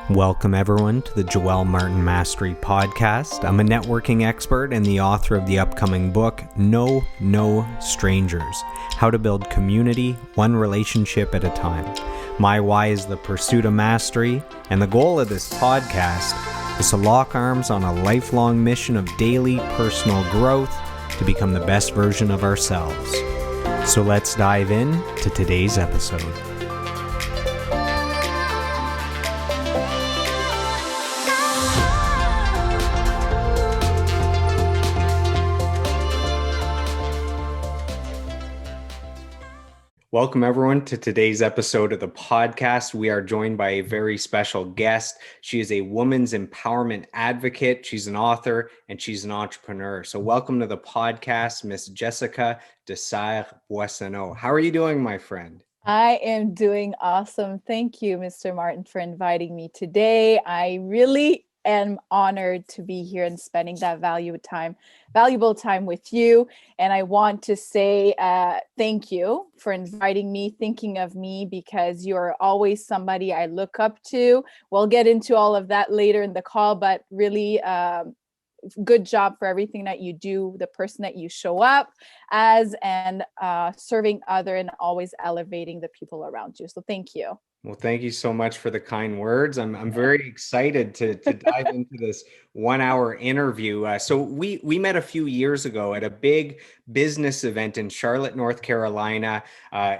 Welcome, everyone, to the Joelle Martin Mastery Podcast. I'm a networking expert and the author of the upcoming book, No Strangers, How to Build Community, One Relationship at a Time. My why is the pursuit of mastery, and the goal of this podcast is to lock arms on a lifelong mission of daily personal growth to become the best version of ourselves. So let's dive in to today's episode. Welcome, everyone, to today's episode of the podcast. We are joined by a very special guest. She is a woman's empowerment advocate. She's an author and she's an entrepreneur. So welcome to the podcast, Miss Jessica de Serre Boissonneault. How are you doing, my friend? I am doing awesome. Thank you, Mr. Martin, for inviting me today. I really am honored to be here and spending that valuable time with you. And I want to say thank you for inviting me, thinking of me, because you're always somebody I look up to. We'll get into all of that later in the call, but really good job for everything that you do, the person that you show up as, and serving other and always elevating the people around you. So thank you. Well, thank you so much for the kind words. I'm very excited to dive into this 1 hour interview. So we met a few years ago at a big business event in Charlotte, North Carolina.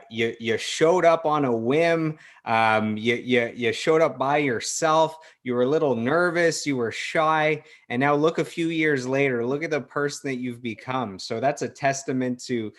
You showed up on a whim. You showed up by yourself. You were a little nervous. You were shy. And now look, a few years later, look at the person that you've become. So that's a testament to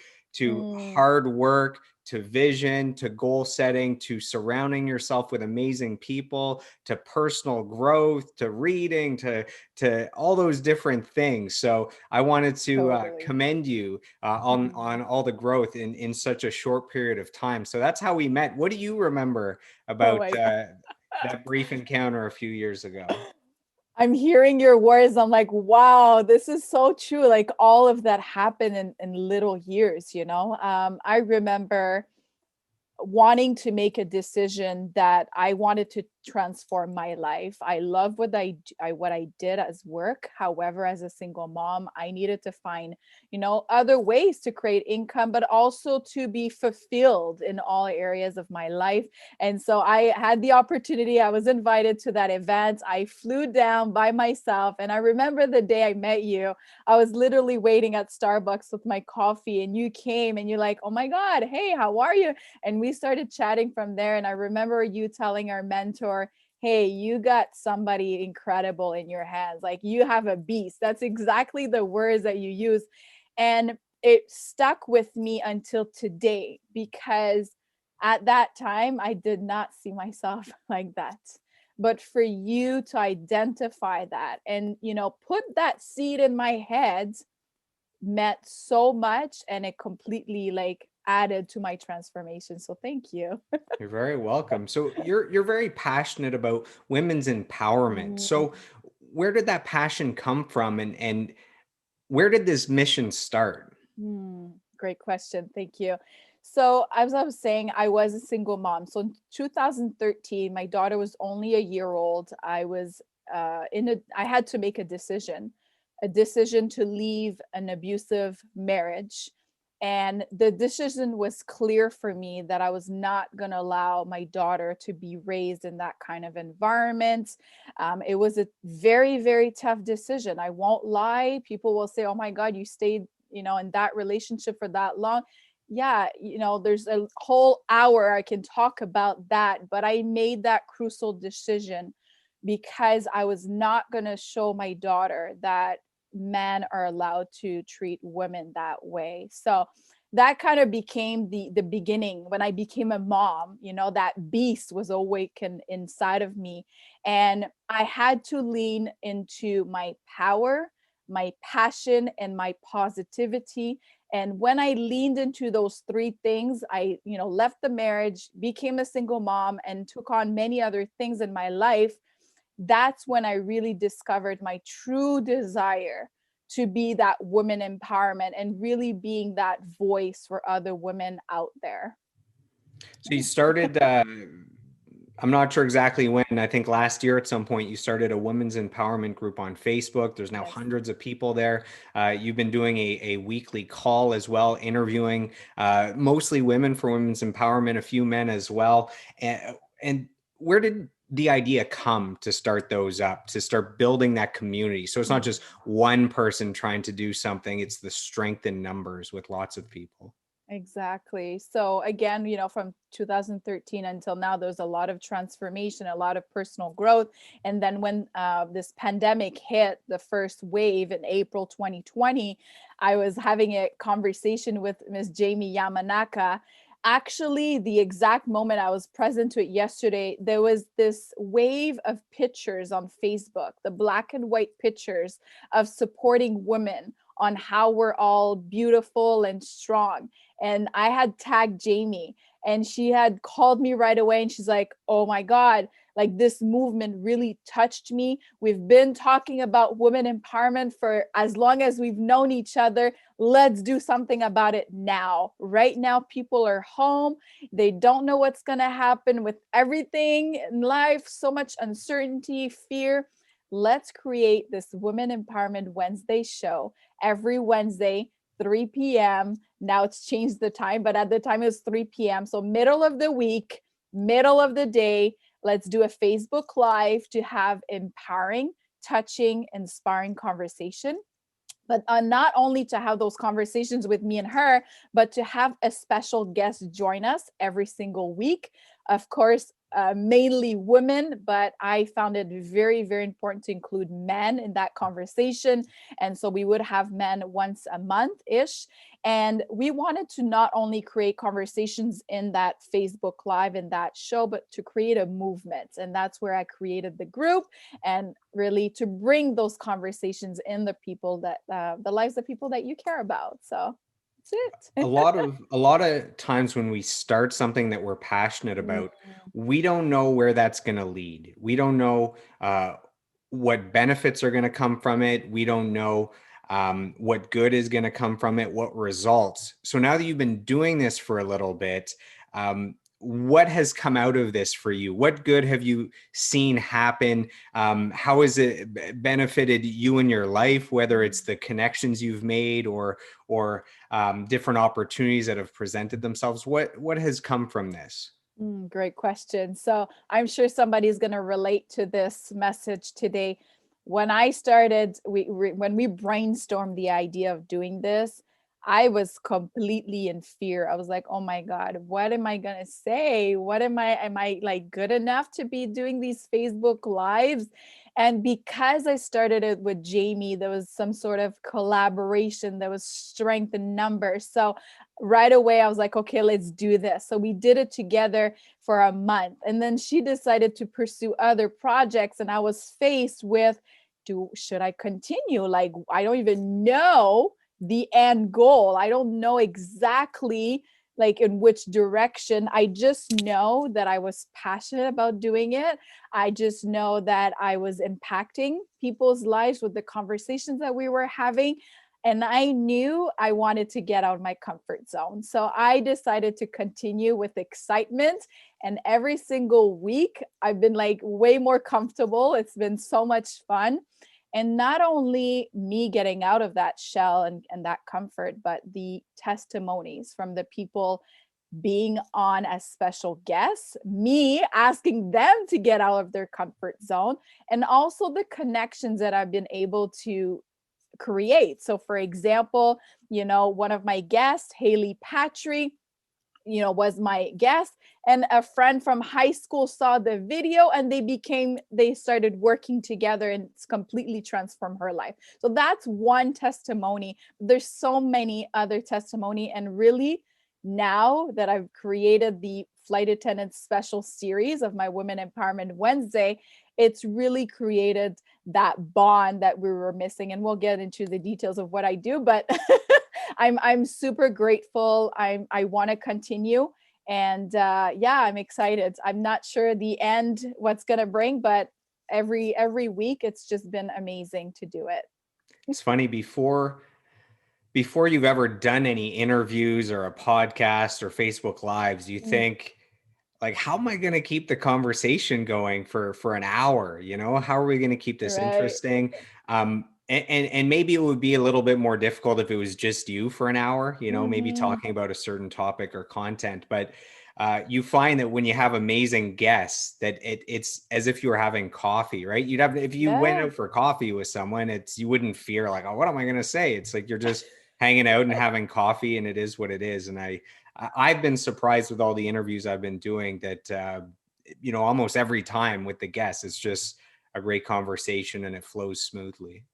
hard work, to vision, to goal setting, to surrounding yourself with amazing people, to personal growth, to reading, to all those different things. So I wanted to commend you on all the growth in such a short period of time. So that's how we met. What do you remember about that brief encounter a few years ago? I'm hearing your words. I'm like, wow, this is so true. Like all of that happened in little years, you know? I remember wanting to make a decision that I wanted to transform my life. I love what I did as work. However, as a single mom, I needed to find, other ways to create income, but also to be fulfilled in all areas of my life. And so I had the opportunity. I was invited to that event. I flew down by myself. And I remember the day I met you, I was literally waiting at Starbucks with my coffee, and you came and you're like, oh my God, hey, how are you? And we started chatting from there. And I remember you telling our mentor, hey, you got somebody incredible in your hands. Like, you have a beast. That's exactly the words that you use. And it stuck with me until today, because at that time, I did not see myself like that. But for you to identify that and, put that seed in my head meant so much, and it completely added to my transformation. So thank you. You're very welcome. So you're very passionate about women's empowerment. So where did that passion come from, and where did this mission start? Great question. Thank you. So as I was saying, I was a single mom. So in 2013, my daughter was only a year old. I was I had to make a decision to leave an abusive marriage. And the decision was clear for me that I was not going to allow my daughter to be raised in that kind of environment. It was a very, very tough decision. I won't lie. People will say, oh my God, you stayed, in that relationship for that long. Yeah, there's a whole hour I can talk about that, but I made that crucial decision because I was not going to show my daughter that men are allowed to treat women that way. So that kind of became the beginning. When I became a mom, that beast was awakened inside of me, and I had to lean into my power, my passion, and my positivity. And when I leaned into those three things, I left the marriage, became a single mom, and took on many other things in my life. That's when I really discovered my true desire to be that woman empowerment and really being that voice for other women out there. So you started I'm not sure exactly when. I think last year at some point you started a women's empowerment group on Facebook. There's now Yes. hundreds of people there. You've been doing a weekly call as well, interviewing mostly women for women's empowerment, a few men as well. And where did the idea come to start those up, to start building that community? So it's not just one person trying to do something, it's the strength in numbers with lots of people. Exactly. So again, from 2013 until now, there's a lot of transformation, a lot of personal growth. And then when this pandemic hit, the first wave in April 2020, I was having a conversation with Miss Jamie Yamanaka. Actually, the exact moment I was present to it yesterday, there was this wave of pictures on Facebook, the black and white pictures of supporting women on how we're all beautiful and strong. And I had tagged Jamie, and she had called me right away, and she's like, oh my God, like this movement really touched me. We've been talking about women empowerment for as long as we've known each other. Let's do something about it now. Right now, people are home. They don't know what's going to happen with everything in life, so much uncertainty, fear. Let's create this Women Empowerment Wednesday show every Wednesday, 3 p.m. Now it's changed the time, but at the time it was 3 p.m. So middle of the week, middle of the day, let's do a Facebook Live to have empowering, touching, inspiring conversation. But not only to have those conversations with me and her, but to have a special guest join us every single week. Of course, mainly women, but I found it very, very important to include men in that conversation. And so we would have men once a month ish. And we wanted to not only create conversations in that Facebook Live in that show, but to create a movement. And that's where I created the group, and really to bring those conversations in the people that the lives of people that you care about. So that's a it. lot of times when we start something that we're passionate Mm, about, we don't know where that's going to lead. We don't know what benefits are going to come from it. We don't know what good is going to come from it, what results. So now that you've been doing this for a little bit, what has come out of this for you? What good have you seen happen? How has it benefited you in your life, whether it's the connections you've made or different opportunities that have presented themselves? What has come from this? Great question. So I'm sure somebody's going to relate to this message today. When I started, when we brainstormed the idea of doing this, I was completely in fear. I was like, oh my God, what am I going to say? Am I like good enough to be doing these Facebook Lives? And because I started it with Jamie, there was some sort of collaboration, there was strength in numbers. So right away, I was like, okay, let's do this. So we did it together for a month. And then she decided to pursue other projects. And I was faced with, should I continue? Like, I don't even know the end goal. I don't know exactly like in which direction. I just know that I was passionate about doing it. I just know that I was impacting people's lives with the conversations that we were having. And I knew I wanted to get out of my comfort zone. So I decided to continue with excitement. And every single week, I've been like way more comfortable. It's been so much fun. And not only me getting out of that shell and that comfort, but the testimonies from the people being on as special guests, me asking them to get out of their comfort zone, and also the connections that I've been able to create. So, for example, one of my guests, Haley Patry, was my guest, and a friend from high school saw the video, and they started working together, and it's completely transformed her life. So that's one testimony. There's so many other testimony, and really now that I've created the flight attendant special series of my Women Empowerment Wednesday, it's really created that bond that we were missing. And we'll get into the details of what I do, but I'm super grateful. I want to continue, and yeah, I'm excited. I'm not sure the end what's gonna bring, but every week it's just been amazing to do it. It's funny, before you've ever done any interviews or a podcast or Facebook Lives, you Mm, think like, how am I going to keep the conversation going for an hour? You know, how are we going to keep this Right. interesting? And maybe it would be a little bit more difficult if it was just you for an hour, you know, maybe Hmm. talking about a certain topic or content. But you find that when you have amazing guests, that it's as if you were having coffee, right? You'd have, if you went Yeah. out for coffee with someone, it's, you wouldn't fear like, oh, what am I going to say? It's like you're just hanging out and having coffee, and it is what it is. And I've been surprised with all the interviews I've been doing that, you know, almost every time with the guests, it's just a great conversation and it flows smoothly.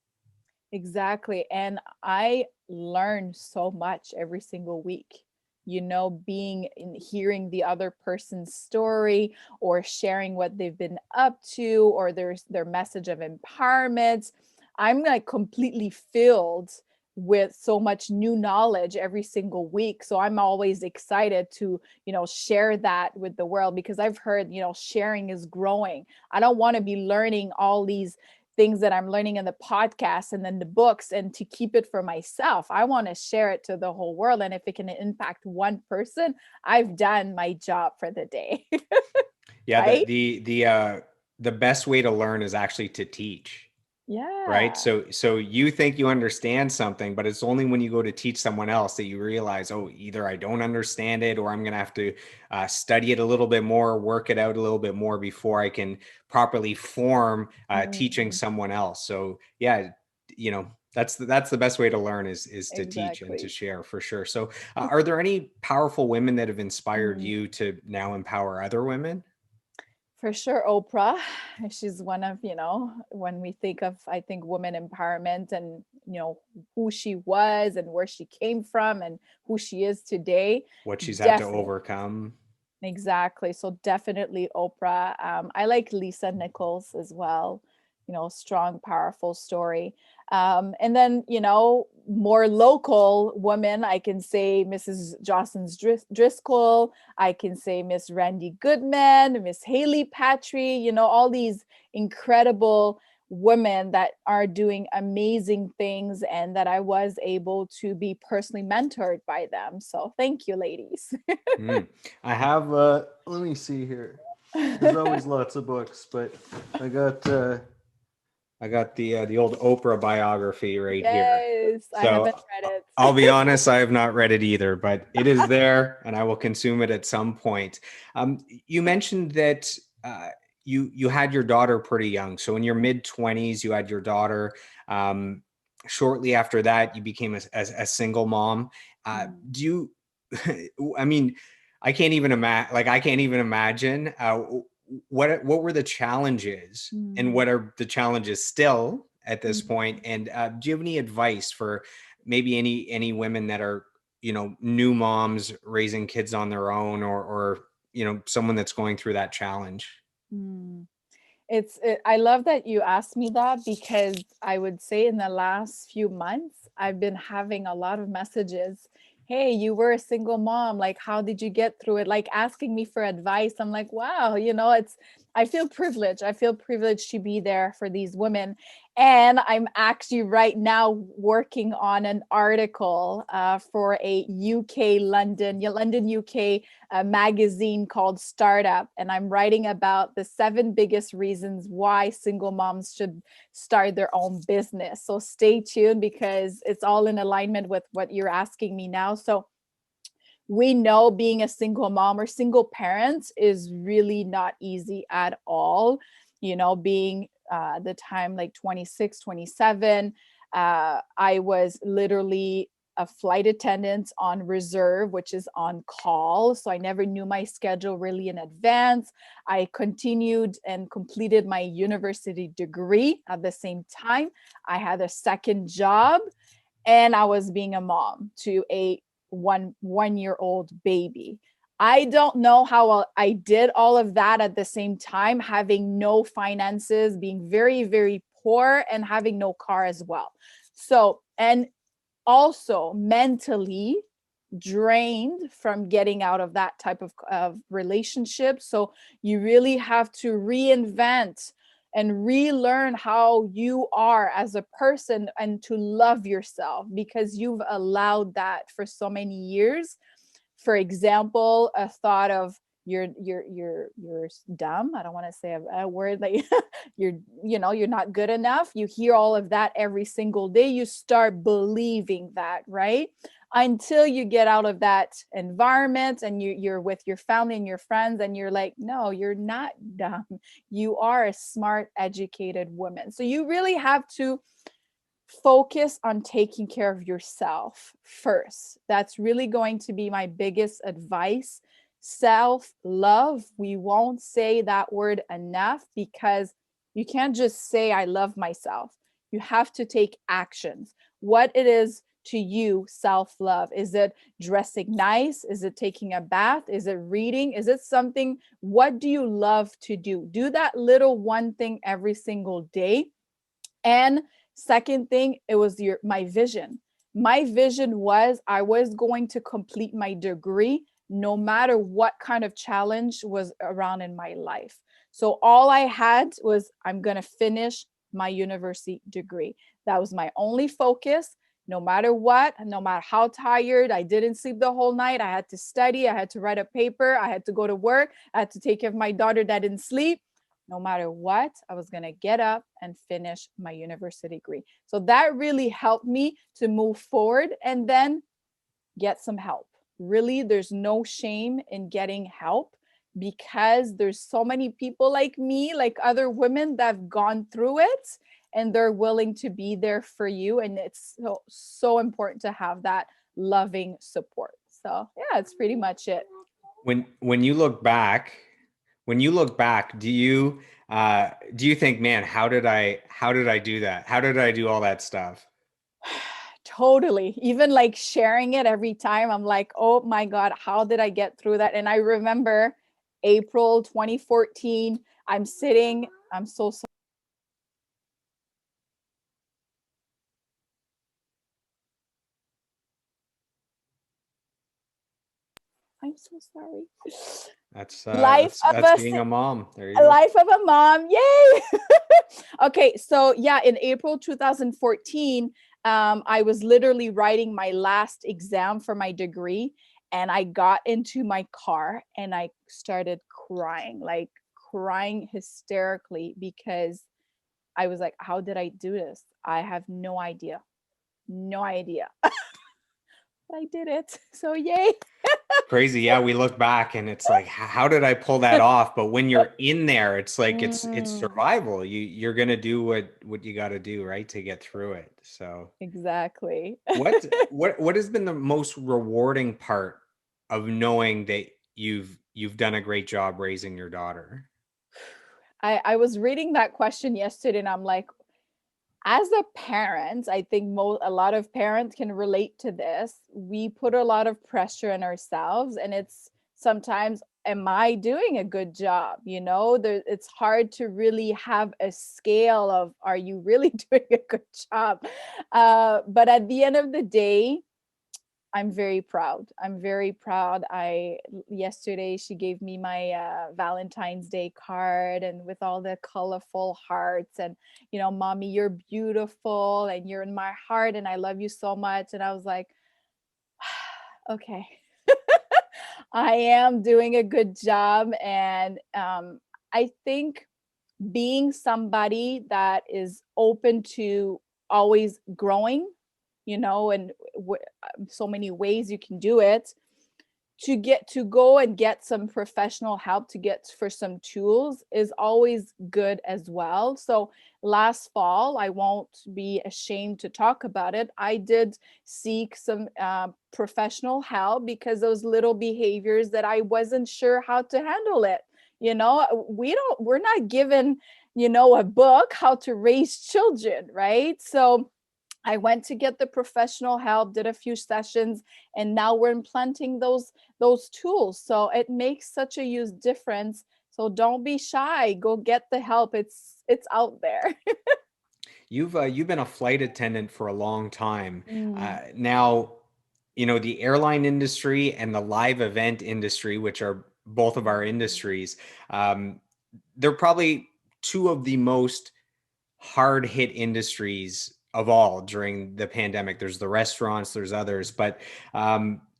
Exactly. And I learn so much every single week. You know, being in hearing the other person's story or sharing what they've been up to or their message of empowerment. I'm like completely filled with so much new knowledge every single week. So I'm always excited to, share that with the world because I've heard, sharing is growing. I don't want to be learning all these things that I'm learning in the podcast and then the books and to keep it for myself. I want to share it to the whole world. And if it can impact one person, I've done my job for the day. Yeah, Right? the best way to learn is actually to teach. Right. Yeah. So you think you understand something, but it's only when you go to teach someone else that you realize, oh, either I don't understand it, or I'm going to have to study it a little bit more, work it out a little bit more before I can properly form teaching Mm, someone else. So yeah, you know, that's the best way to learn is to teach and to exactly. share for sure. So are there any powerful women that have inspired Mm. you to now empower other women? For sure, Oprah. She's one of, when we think of, I think, women empowerment and, who she was and where she came from and who she is today. What she's had to Definitely. overcome? Exactly. So definitely Oprah. I like Lisa Nichols as well. Strong, powerful story. And then, more local women, I can say Mrs. Jocelyn Driscoll. I can say Miss Randy Goodman, Miss Haley Patry, all these incredible women that are doing amazing things and that I was able to be personally mentored by them. So thank you, ladies. Hmm. I have let me see here. There's always lots of books, but I got uh I got the old Oprah biography right here. Yes, I So haven't read I'll be it. honest, I have not read it either, but it is there and I will consume it at some point. You mentioned that you had your daughter pretty young. So in your mid-20s, you had your daughter. Um, Shortly after that, you became a single mom. Mm, Do you I mean, I can't even imagine. Like, I can't even imagine. What were the challenges, and mm, what are the challenges still at this point? mm. And do you have any advice for maybe any women that are, you know, new moms raising kids on their own, or you know, someone that's going through that challenge? Mm. I love that you asked me that because I would say in the last few months, I've been having a lot of messages. Hey, you were a single mom. Like, how did you get through it? Like asking me for advice. I'm like, wow, I feel privileged. I feel privileged to be there for these women. And I'm actually right now working on an article for a London, UK magazine called Startup. And I'm writing about the 7 biggest reasons why single moms should start their own business. So stay tuned because it's all in alignment with what you're asking me now. So we know being a single mom or single parent is really not easy at all. Being the time like 26, 27, I was literally a flight attendant on reserve, which is on call. So I never knew my schedule really in advance. I continued and completed my university degree at the same time. I had a second job and I was being a mom to a one year old baby. I don't know how I did all of that at the same time, having no finances, being very, very poor, and having no car as well. So, and also mentally drained from getting out of that type of relationship. So you really have to reinvent and relearn how you are as a person and to love yourself because you've allowed that for so many years. For example, a thought of, you're dumb. I don't want to say a word like you're not good enough. You hear all of that every single day. You start believing that, right? Until you get out of that environment and you're with your family and your friends and you're like, no, you're not dumb. You are a smart, educated woman. So you really have to focus on taking care of yourself first. That's really going to be my biggest advice. Self love. We won't say that word enough because you can't just say, I love myself. You have to take actions. What it is to you, self love. Is it dressing nice? Is it taking a bath? Is it reading? Is it something? What do you love to do? Do that little one thing every single day. And second thing, it was my vision. My vision was I was going to complete my degree no matter what kind of challenge was around in my life. So all I had was I'm going to finish my university degree. That was my only focus. No matter what, no matter how tired, I didn't sleep the whole night. I had to study. I had to write a paper. I had to go to work. I had to take care of my daughter that didn't sleep. No matter what, I was going to get up and finish my university degree. So that really helped me to move forward and then get some help. Really, there's no shame in getting help because there's so many people like me, like other women that have gone through it and they're willing to be there for you. And it's so important to have that loving support. So yeah, it's pretty much it. When you look back, do you think, man, how did I do that? How did I do all that stuff? Totally. Even like sharing it every time, I'm like, oh my God, how did I get through that? And I remember April 2014, I'm so sorry. I'm so sorry. That's Life that's of that's being a mom. There you a go. life of a mom. Yay. Okay. So yeah, in April 2014, I was literally writing my last exam for my degree. And I got into my car and I started crying, like crying hysterically because I was like, how did I do this? I have no idea. No idea. But I did it. So yay. Crazy. Yeah, we look back and it's like, how did I pull that off? But when you're in there, it's like it's Mm, survival. You're gonna do what you got to do, right, to get through it. So, exactly. what has been the most rewarding part of knowing that you've done a great job raising your daughter? I was reading that question yesterday and I'm like, as a parent, I think a lot of parents can relate to this. We put a lot of pressure on ourselves, and it's sometimes, am I doing a good job? It's hard to really have a scale of, are you really doing a good job? But at the end of the day, I'm very proud. I'm very proud. Yesterday she gave me my Valentine's Day card and with all the colorful hearts and mommy, you're beautiful and you're in my heart and I love you so much. And I was like, okay, I am doing a good job. And I think being somebody that is open to always growing, and so many ways you can do it, to go and get some professional help to get for some tools is always good as well. So last fall, I won't be ashamed to talk about it, I did seek some professional help because those little behaviors that I wasn't sure how to handle it. We're not given a book how to raise children, right? So I went to get the professional help, did a few sessions, and now we're implanting those tools. So it makes such a huge difference. So don't be shy. Go get the help. It's out there. You've been a flight attendant for a long time. Mm, Now, the airline industry and the live event industry, which are both of our industries, um, they're probably two of the most hard hit industries of all during the pandemic. There's the restaurants, there's others, but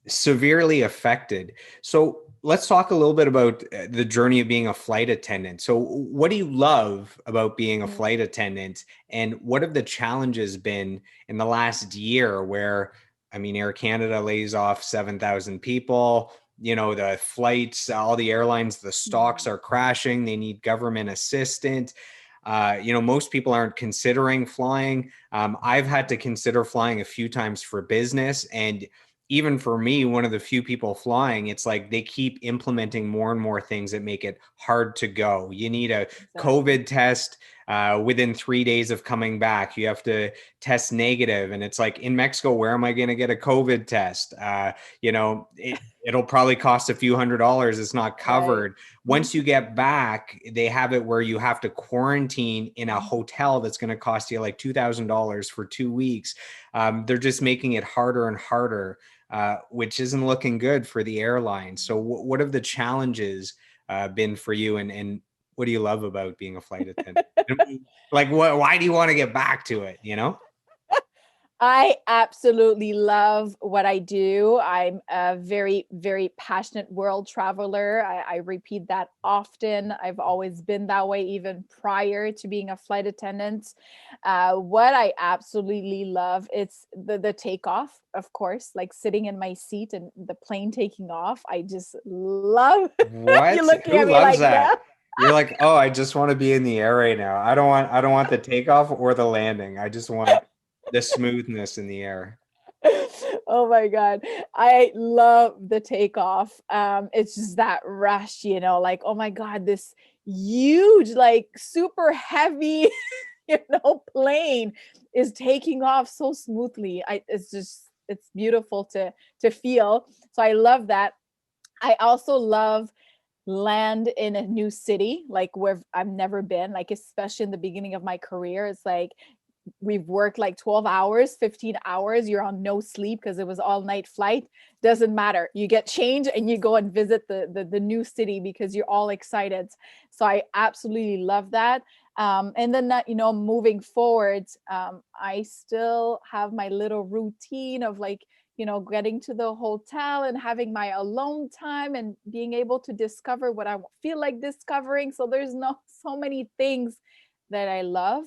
severely affected. So let's talk a little bit about the journey of being a flight attendant. So what do you love about being a Mm, flight attendant, and what have the challenges been in the last year where, I mean, Air Canada lays off 7,000 people, the flights, all the airlines, the stocks mm, are crashing, they need government assistance. Most people aren't considering flying. I've had to consider flying a few times for business, and even for me, one of the few people flying, it's like they keep implementing more and more things that make it hard to go. You need a exactly. COVID test within 3 days of coming back. You have to test negative, and it's like in Mexico, where am I going to get a COVID test? It'll probably cost a few $100s. It's not Right. covered. Once you get back, they have it where you have to quarantine in a Mhm. hotel that's going to cost you like $2,000 for 2 weeks. They're just making it harder and harder, which isn't looking good for the airline. So, what have the challenges been for you, and what do you love about being a flight attendant? Like, what? Why do you want to get back to it? I absolutely love what I do. I'm a very, very passionate world traveler. I repeat that often. I've always been that way, even prior to being a flight attendant. What I absolutely love, it's the takeoff, of course, like sitting in my seat and the plane taking off. I just love. You're What? looking Who at me loves like, yeah. that? You're like, oh, I just want to be in the air right now. I don't want the takeoff or the landing. I just want the smoothness in the air. Oh my God. I love the takeoff. It's just that rush, like, oh my God, this huge, like super heavy, plane is taking off so smoothly. It's beautiful to feel. So I love that. I also love land in a new city, like where I've never been, like especially in the beginning of my career. It's like we've worked like 12 hours, 15 hours, you're on no sleep because it was all night flight. Doesn't matter, you get change and you go and visit the new city because you're all excited. So I absolutely love that. And then that, moving forward, I still have my little routine of like, getting to the hotel and having my alone time and being able to discover what I feel like discovering. So there's no so many things that I love,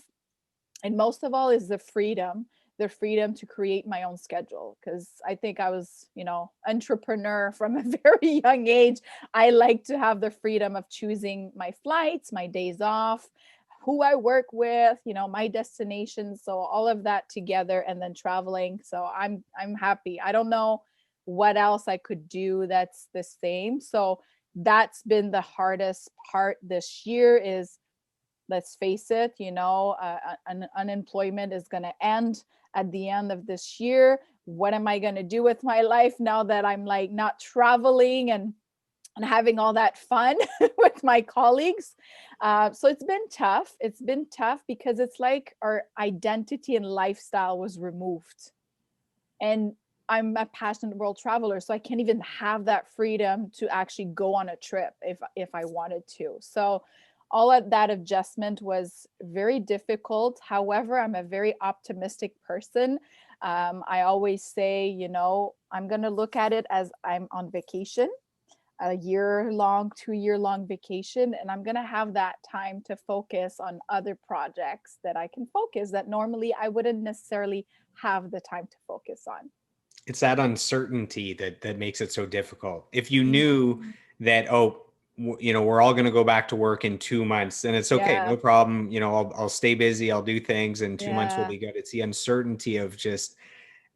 and most of all is the freedom to create my own schedule, because I think I was, entrepreneur from a very young age. I like to have the freedom of choosing my flights, my days off, who I work with, my destination. So all of that together, and then traveling. So I'm happy. I don't know what else I could do that's the same. So that's been the hardest part this year is, let's face it, unemployment is going to end at the end of this year. What am I going to do with my life now that I'm like not traveling and having all that fun with my colleagues? So it's been tough. It's been tough because it's like our identity and lifestyle was removed. And I'm a passionate world traveler, so I can't even have that freedom to actually go on a trip if I wanted to. So all of that adjustment was very difficult. However, I'm a very optimistic person. I always say, I'm going to look at it as I'm on vacation, a year long, 2 year long vacation, and I'm going to have that time to focus on other projects that I can focus that normally I wouldn't necessarily have the time to focus on. It's that uncertainty that makes it so difficult. If you knew Mhm. that, oh, we're all going to go back to work in 2 months, then it's okay, Yeah, no problem. I'll stay busy, I'll do things, and 2 months will yeah, be good. It's the uncertainty of just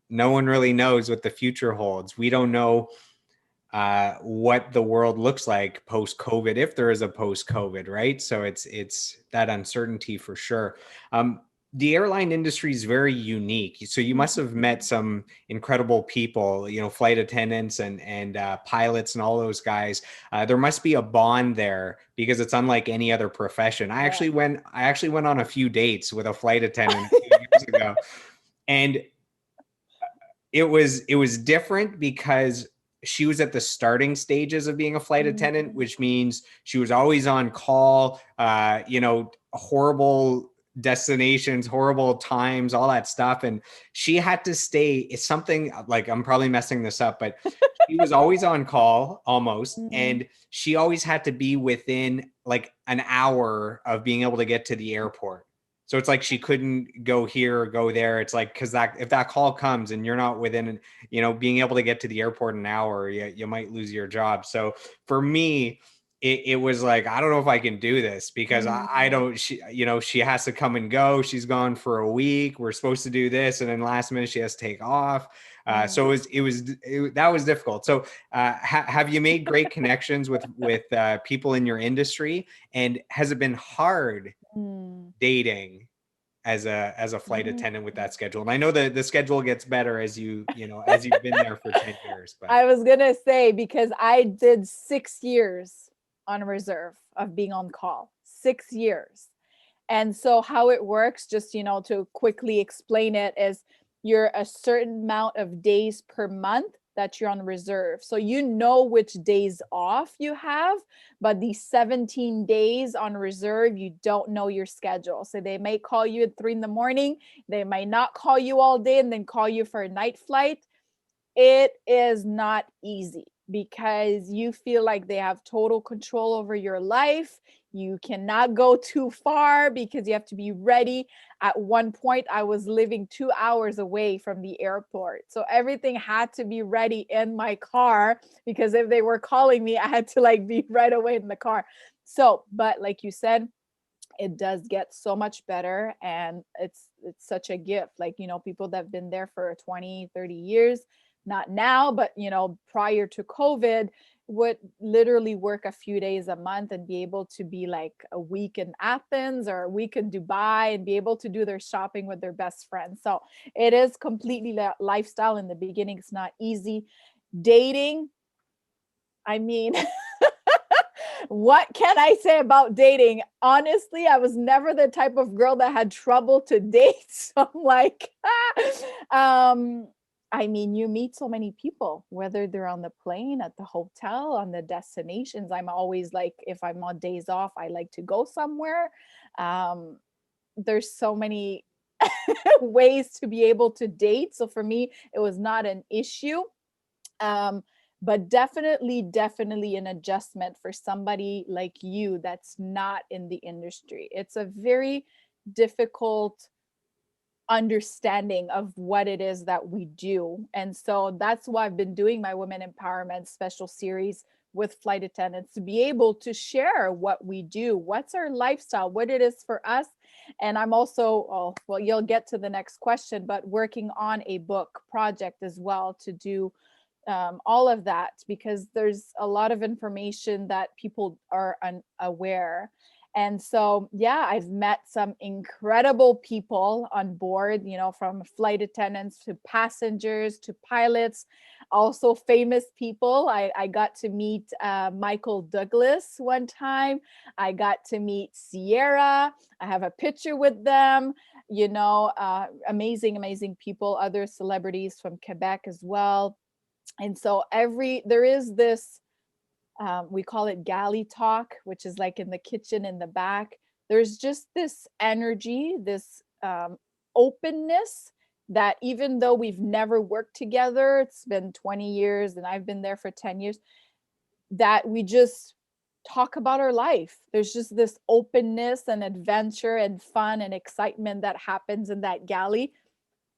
no one really knows what the future holds. We don't know what the world looks like post COVID, if there is a post COVID, right? So it's that uncertainty for sure. The airline industry is very unique. So you must have met mhm. some incredible people, flight attendants and pilots and all those guys. There must be a bond there because it's unlike any other profession. Yeah. I actually went on a few dates with a flight attendant a few years ago, and it was different because she was at the starting stages of being a flight attendant, Mhm. which means she was always on call, horrible destinations, horrible times, all that stuff. And she had to stay. It's something like, I'm probably messing this up, but she was always on call almost. Mm, And she always had to be within like an hour of being able to get to the airport. So it's like she couldn't go here or go there. It's like, because that if that call comes and you're not within, being able to get to the airport in an hour, you might lose your job. So for me, it was like, I don't know if I can do this because I mm, don't, she has to come and go. She's gone for a week. We're supposed to do this. And then last minute she has to take off. So mm, that was difficult. So have you made great connections with people in your industry? And has it been hard mm, dating as a flight mm. attendant with that schedule? And I know that the schedule gets better as you've been there for 10 years, but I was gonna say, because I did 6 years on reserve of being on call, 6 years. And so how it works, just to quickly explain it, is you're a certain amount of days per month that you're on reserve. So you know which days off you have, but these 17 days on reserve, you don't know your schedule. So they may call you at 3 in the morning. They might not call you all day and then call you for a night flight. It is not easy because you feel like they have total control over your life. You cannot go too far because you have to be ready. At one point, I was living 2 hours away from the airport. So everything had to be ready in my car because if they were calling me, I had to like be right away in the car. So, but like you said, it does get so much better, and it's such a gift. Like, people that have been there for 20, 30 years, not now, but prior to COVID, would literally work a few days a month and be able to be like a week in Athens or a week in Dubai and be able to do their shopping with their best friends. So it is completely lifestyle. In the beginning, it's not easy. Dating, I mean, what can I say about dating? Honestly, I was never the type of girl that had trouble to date. So I'm like, I mean, you meet so many people, whether they're on the plane, at the hotel, on the destinations. I'm always like, if I'm on days off, I like to go somewhere. Um, there's so many ways to be able to date. So for me, it was not an issue. Um, but definitely an adjustment for somebody like you that's not in the industry. It's a very difficult understanding of what it is that we do. And so that's why I've been doing my women empowerment special series with flight attendants, to be able to share what we do, what's our lifestyle, what it is for us. And I'm also, oh, well, you'll get to the next question, but working on a book project as well to do all of that, because there's a lot of information that people are unaware. And so, yeah, I've met some incredible people on board, from flight attendants to passengers to pilots, also famous people. I got to meet Michael Douglas one time. I got to meet Sierra. I have a picture with them, amazing people, other celebrities from Quebec as well. And so there is this, we call it galley talk, which is like in the kitchen in the back. There's just this energy, this openness, that even though we've never worked together, it's been 20 years and I've been there for 10 years, that we just talk about our life. There's just this openness and adventure and fun and excitement that happens in that galley.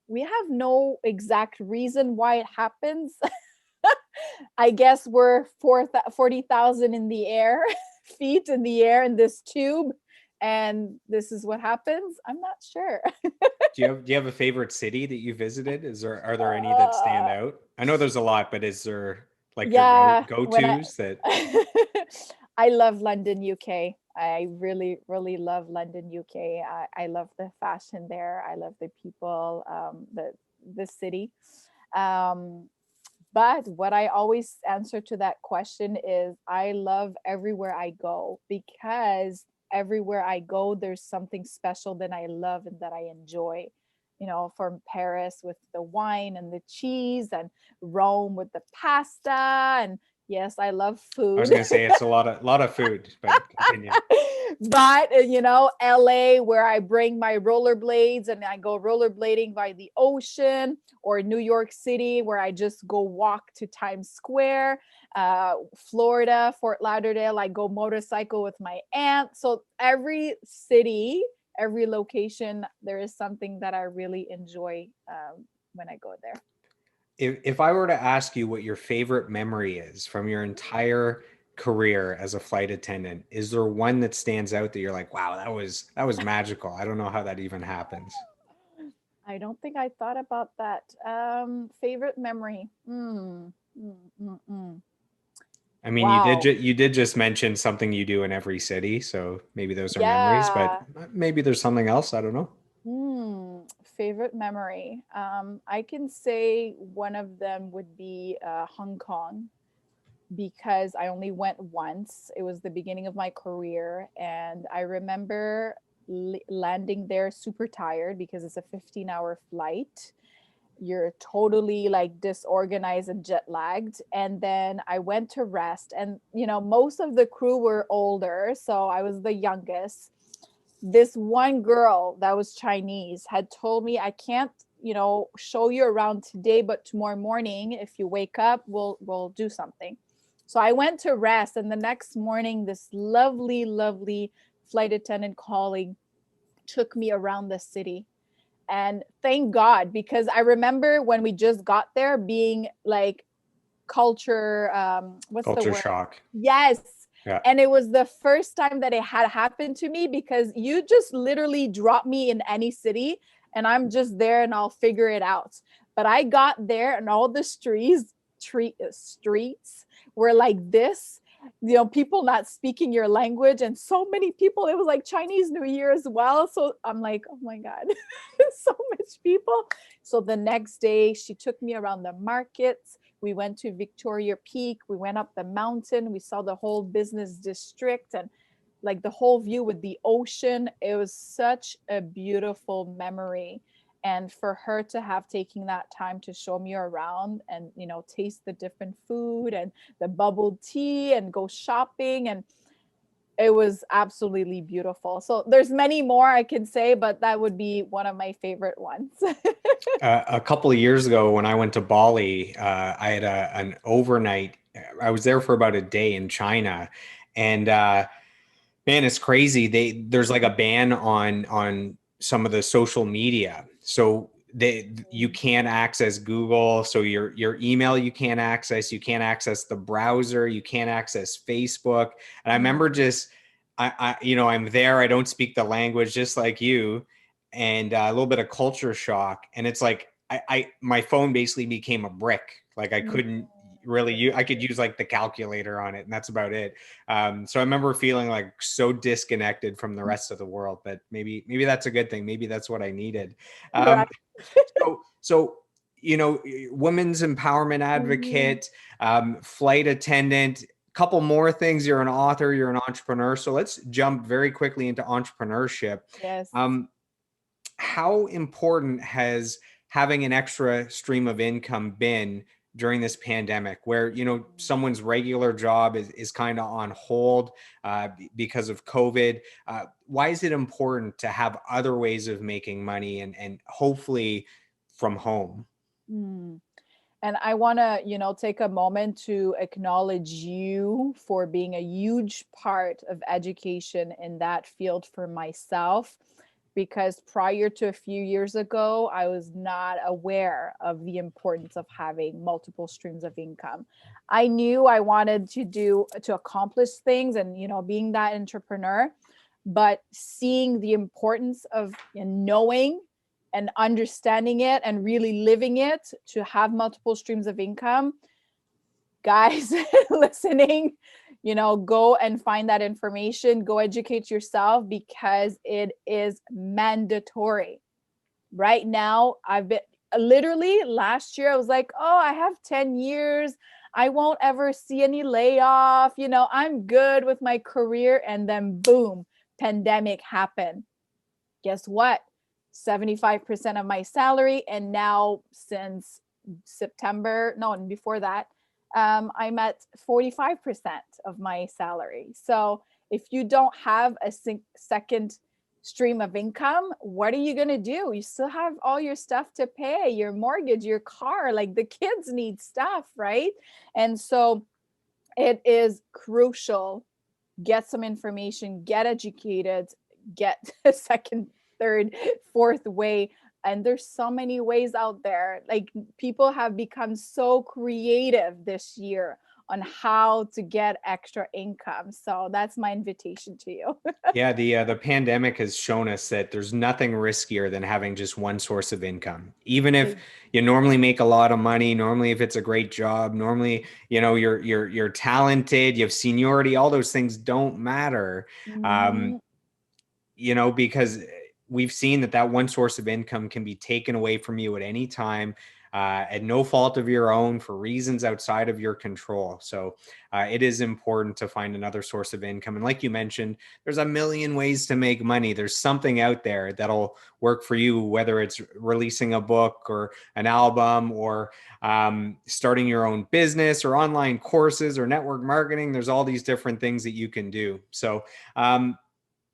We have no exact reason why it happens. I guess we're 40,000 in the air, feet in the air in this tube. And this is what happens. I'm not sure. do you have a favorite city that you visited? Are there any that stand uh, out? I know there's a lot, but is there like your yeah, when go-tos that I love London, UK. I really, really love London, UK. I love the fashion there. I love the people, the city. Um, But what I always answer to that question is, I love everywhere I go, because everywhere I go, there's something special that I love and that I enjoy. From Paris with the wine and the cheese, and Rome with the pasta, and Yes, I love I was food. going to say it's a lot of food, but continue. But LA, where I bring my rollerblades and I go rollerblading by the ocean, or New York City, where I just go walk to Times Square, Florida, Fort Lauderdale, I go motorcycle with my aunt. So every city, every location, there is something that I really enjoy when I go there. If I were to ask you what your favorite memory is from your entire career as a flight attendant, is there one that stands out that you're like, wow, that was magical. I don't know how that even happens. I don't think I thought about that. Favorite memory. I mean, Wow. you did just mention something you do in every city, so maybe those are memories, but Yeah. maybe there's something else. I don't know. Favorite memory. I can say one of them would be Hong Kong, because I only went once. It was the beginning of my career, and I remember landing there super tired because it's a 15-hour flight. You're totally like disorganized and jet lagged. And then I went to rest, and most of the crew were older, so I was the youngest. This one girl that was Chinese had told me, I can't show you around today, but tomorrow morning if you wake up, we'll do something. So I went to rest, and the next morning this lovely flight attendant colleague took me around the city. And thank God, because I remember when we just got there being like culture, what's the Culture word? shock. Yes. Yeah. And it was the first time that it had happened to me, because you just literally drop me in any city and I'm just there and I'll figure it out. But I got there and all the streets were like this, people not speaking your language, and so many people. It was like Chinese New Year as well. So I'm like, oh my God, so much people. So the next day she took me around the markets. We went to Victoria Peak. We went up the mountain. We saw the whole business district and like the whole view with the ocean. It was such a beautiful memory. And for her to have taken that time to show me around and, taste the different food and the bubble tea and go shopping, and it was absolutely beautiful. So there's many more I can say, but that would be one of my favorite ones. A couple of years ago, when I went to Bali, I had an overnight. I was there for about a day in China, and man, it's crazy. There's like a ban on some of the social media, so you can't access Google. So your email you can't access. You can't access the browser. You can't access Facebook. And I remember just I'm there. I don't speak the language, just like you, and a little bit of culture shock. And it's like my phone basically became a brick. Like I couldn't really use. I could use like the calculator on it, and that's about it. So I remember feeling like so disconnected from the rest of the world, but maybe that's a good thing. Maybe that's what I needed. Right. Um, so women's empowerment Mhm. advocate, flight attendant. Couple more things. You're an author. You're an entrepreneur. So let's jump very quickly into entrepreneurship. Yes. Um, how important has having an extra stream of income been during this pandemic, where someone's regular job is kind of on hold because of COVID? Why is it important to have other ways of making money, and hopefully from home? Mm. And I want to, take a moment to acknowledge you for being a huge part of education in that field for myself. Because prior to a few years ago, I was not aware of the importance of having multiple streams of income. I knew I wanted to accomplish things and, being that entrepreneur, but seeing the importance of knowing and understanding it and really living it to have multiple streams of income, guys listening, go and find that information, go educate yourself, because it is mandatory. Right now, I've been literally last year, I was like, oh, I have 10 years. I won't ever see any layoff. I'm good with my career. And then boom, pandemic happened. Guess what? 75% of my salary. And now since September, no, and before that, I'm at 45% of my salary. So if you don't have a second stream of income, what are you going to do? You still have all your stuff to pay, your mortgage, your car, like the kids need stuff, right? And so it is crucial. Get some information, get educated, get a second, third, fourth way. And there's so many ways out there. Like people have become so creative this year on how to get extra income. So that's my invitation to you. Yeah, the pandemic has shown us that there's nothing riskier than having just one source of income. Even if you normally make a lot of money, normally if it's a great job, normally, you're talented, you have seniority, all those things don't matter. Um, Mhm. because we've seen that one source of income can be taken away from you at any time, at no fault of your own, for reasons outside of your control. So it is important to find another source of income. And like you mentioned, there's a million ways to make money. There's something out there that'll work for you, whether it's releasing a book or an album, or starting your own business, or online courses, or network marketing. There's all these different things that you can do. So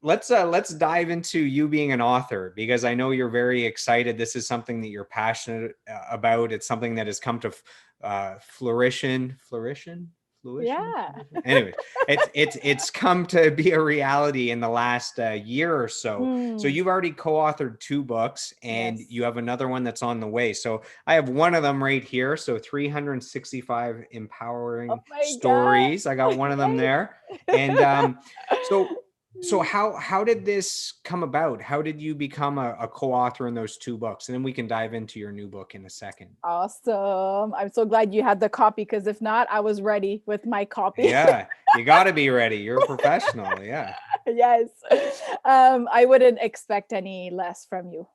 let's dive into you being an author, because I know you're very excited. This is something that you're passionate about. It's something that has come to fruition. Yeah. Anyways, it's come to be a reality in the last year or so. So Mm, you've already co-authored 2 books, and yes. you have another one that's on the way. So I have one of them right here. So 365 Oh empowering my stories. I got God. one of them there. And so so how did this come about? How did you become a co-author in those 2 books? And then we can dive into your new book in a second. Awesome. I'm so glad you had the copy because if not, I was ready with my copy. Yeah, you got to be ready. You're a professional. Yeah. Yes. I wouldn't expect any less from you.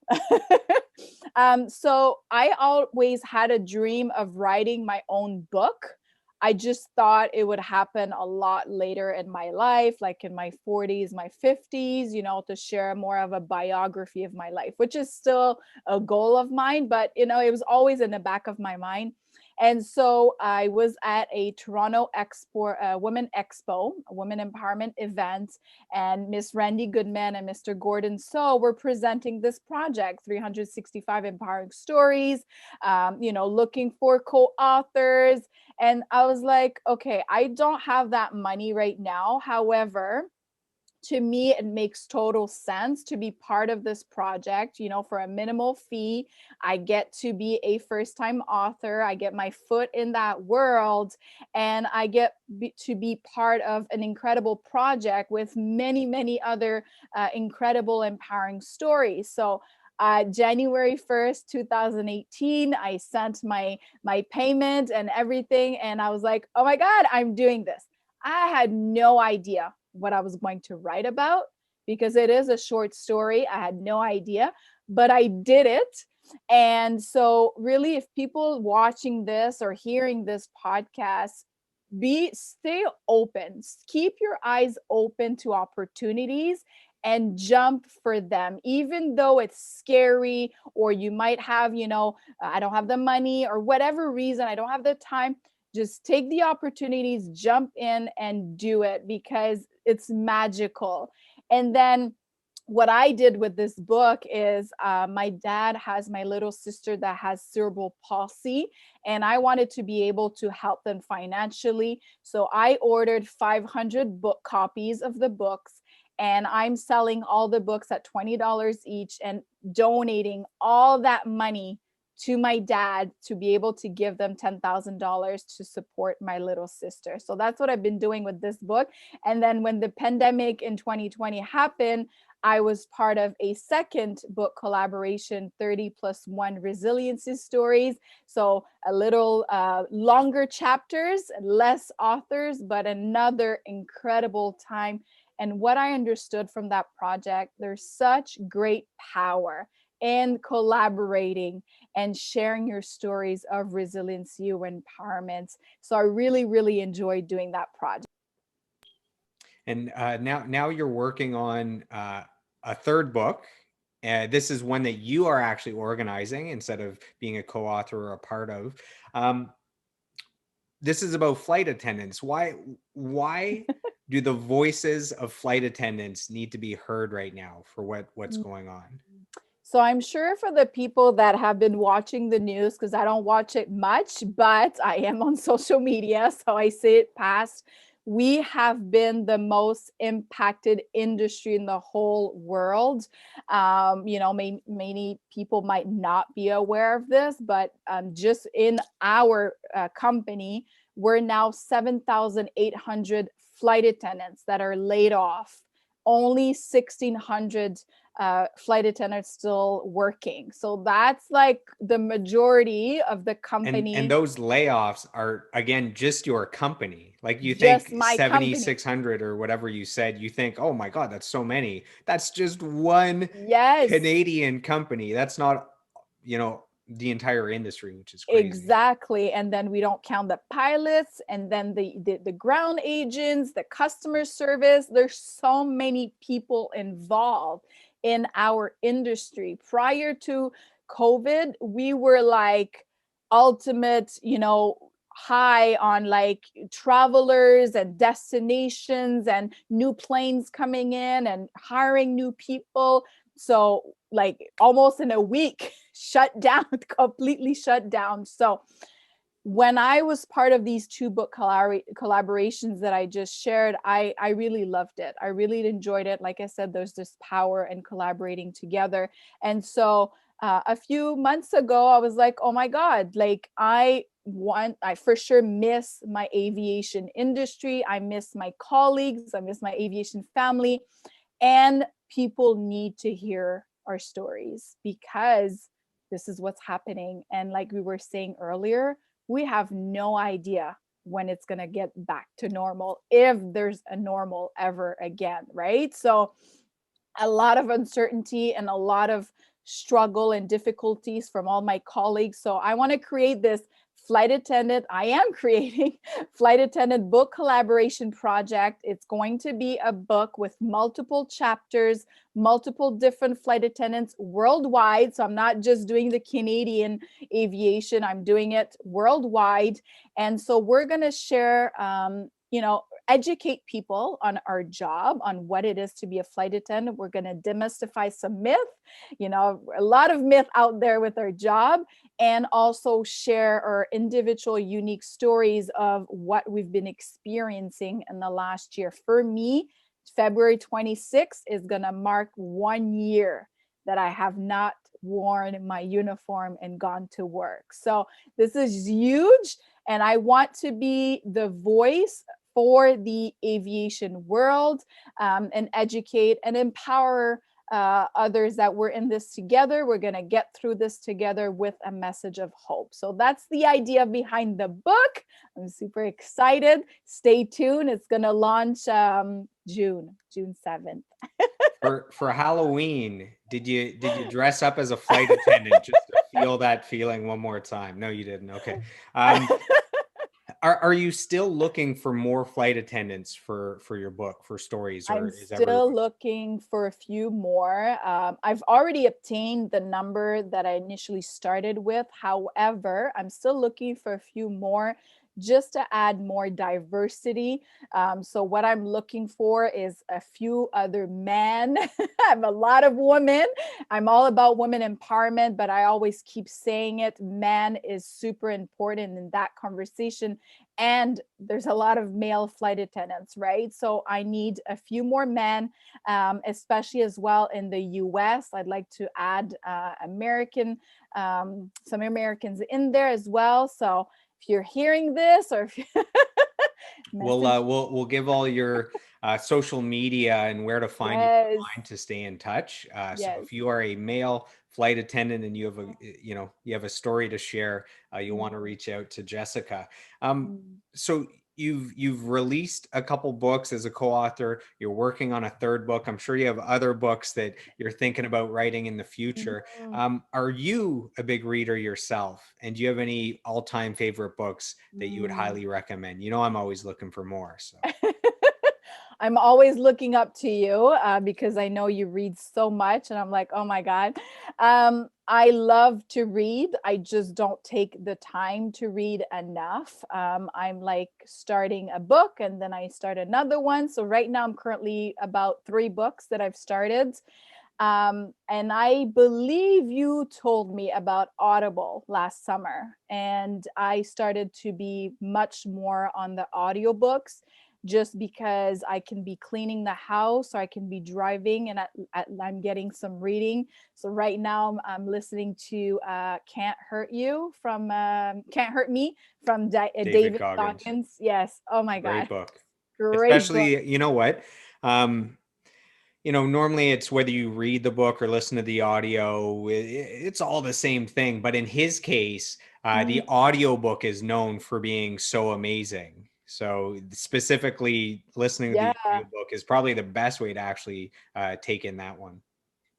So I always had a dream of writing my own book. I just thought it would happen a lot later in my life, like in my 40s, my 50s, to share more of a biography of my life, which is still a goal of mine, but it was always in the back of my mind. And so I was at a Toronto Women Expo, a women empowerment event, and Miss Randy Goodman and Mr. Gordon So were presenting this project, 365 Empowering Stories, looking for co-authors. And I was like, okay, I don't have that money right now. However, to me, it makes total sense to be part of this project. For a minimal fee, I get to be a first time author. I get my foot in that world, and I get to be part of an incredible project with many, many other incredible, empowering stories. So, January 1st, 2018, I sent my payment and everything, and I was like, oh my God, I'm doing this. I had no idea what I was going to write about because it is a short story. I had no idea, but I did it. And so, really, if people watching this or hearing this podcast, stay open, keep your eyes open to opportunities and jump for them, even though it's scary, or you might have, I don't have the money, or whatever reason, I don't have the time. Just take the opportunities, jump in and do it because it's magical. And then what I did with this book is my dad has my little sister that has cerebral palsy, and I wanted to be able to help them financially. So I ordered 500 book copies of the books, and I'm selling all the books at $20 each and donating all that money to my dad to be able to give them $10,000 to support my little sister. So that's what I've been doing with this book. And then when the pandemic in 2020 happened, I was part of a second book collaboration, 30+1 resiliency stories. So a little longer chapters, less authors, but another incredible time. And what I understood from that project, there's such great power in collaborating and sharing your stories of resiliency or empowerment. So I really, really enjoyed doing that project. And now you're working on a third book. This is one that you are actually organizing instead of being a co-author or a part of. Um, this is about flight attendants. Why do the voices of flight attendants need to be heard right now for what's going on? So I'm sure for the people that have been watching the news, because I don't watch it much, but I am on social media, so I see it past. We have been the most impacted industry in the whole world. Many people might not be aware of this, but just in our company, we're now 7,800 flight attendants that are laid off. Only 1,600 flight attendants still working. So that's like the majority of the And company, those layoffs are, again, just your company. Like, you just think my company. 7,600 or whatever you said, you think, oh my God, that's so many. That's just one Yes, Canadian company. That's not, the entire industry, which is crazy. exactly. And then we don't count the pilots and then the ground agents, the customer service. There's so many people involved in our industry. Prior to COVID, we were like ultimate, high on like travelers and destinations and new planes coming in and hiring new people. So like almost in a week shut down, completely shut down. So when I was part of these two book collaborations that I just shared, I really loved it. I really enjoyed it. Like I said, there's this power in collaborating together. And so a few months ago, I was like, oh my God, like I for sure miss my aviation industry. I miss my colleagues. I miss my aviation family. And people need to hear our stories because this is what's happening. And like we were saying earlier, we have no idea when it's going to get back to normal, if there's a normal ever again, right? So a lot of uncertainty and a lot of struggle and difficulties from all my colleagues. So I want to create this flight attendant. I am creating flight attendant book collaboration project. It's going to be a book with multiple chapters, multiple different flight attendants worldwide. So I'm not just doing the Canadian aviation, I'm doing it worldwide. And so we're going to share, educate people on our job, on what it is to be a flight attendant. We're going to demystify some myth, a lot of myth out there with our job, and also share our individual unique stories of what we've been experiencing in the last year. For me, February 26th is going to mark 1 year that I have not worn my uniform and gone to work. So this is huge. And I want to be the voice for the aviation world, and educate and empower others that we're in this together. We're going to get through this together with a message of hope. So that's the idea behind the book. I'm super excited. Stay tuned. It's going to launch June 7th. For Halloween, did you dress up as a flight attendant just to feel that feeling one more time? No, you didn't. Okay. Are you still looking for more flight attendants for your book, for stories, or I'm is everyone? still looking for a few more. I've already obtained the number that I initially started with. However, I'm still looking for a few more just to add more diversity. So what I'm looking for is a few other men. I'm a lot of women. I'm all about women empowerment, but I always keep saying it. Man is super important in that conversation. And there's a lot of male flight attendants, right? So I need a few more men, especially as well in the US. I'd like to add some Americans in there as well. So if you're hearing this, or if you message, We'll give all your social media and where to find you yes, online to stay in touch. So yes. if you are a male flight attendant and you have a story to share, you'll want to Mm, reach out to Jessica. Um, mm, so you've released a couple books as a co-author. You're working on a third book. I'm sure you have other books that you're thinking about writing in the future. mm, Are you a big reader yourself? And do you have any all-time favorite books that you would mm. highly recommend? I'm always looking for more. So I'm always looking up to you because I know you read so much, and I'm like, oh my God. I love to read. I just don't take the time to read enough. I'm like starting a book and then I start another one. So right now I'm currently about 3 books that I've started. And I believe you told me about Audible last summer, and I started to be much more on the audiobooks just because I can be cleaning the house or I can be driving and I'm getting some reading. So right now I'm listening to Can't Hurt Me from David David Goggins. Goggins. Yes. Oh my Great God. book. Great book. Especially, you know what? Um, normally it's whether you read the book or listen to the audio, it's all the same thing. But in his case, the Mm, audiobook is known for being so amazing. So specifically listening to the yeah. audiobook is probably the best way to actually take in that one.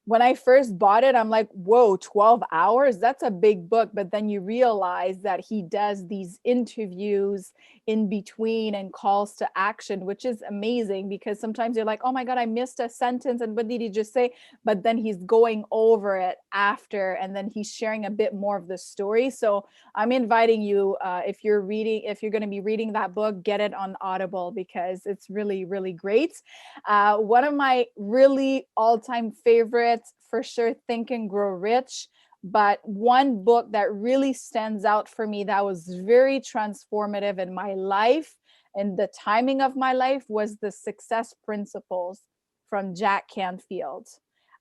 When I first bought it, I'm like, whoa, 12 hours? That's a big book. But then you realize that he does these interviews in between and calls to action, which is amazing because sometimes you're like, oh my God, I missed a sentence. And what did he just say? But then he's going over it after and then he's sharing a bit more of the story. So I'm inviting you, if you're going to be reading that book, get it on Audible because it's really, really great. One of my really all-time favorites, for sure, Think and Grow Rich. But one book that really stands out for me that was very transformative in my life and the timing of my life was The Success Principles from Jack Canfield.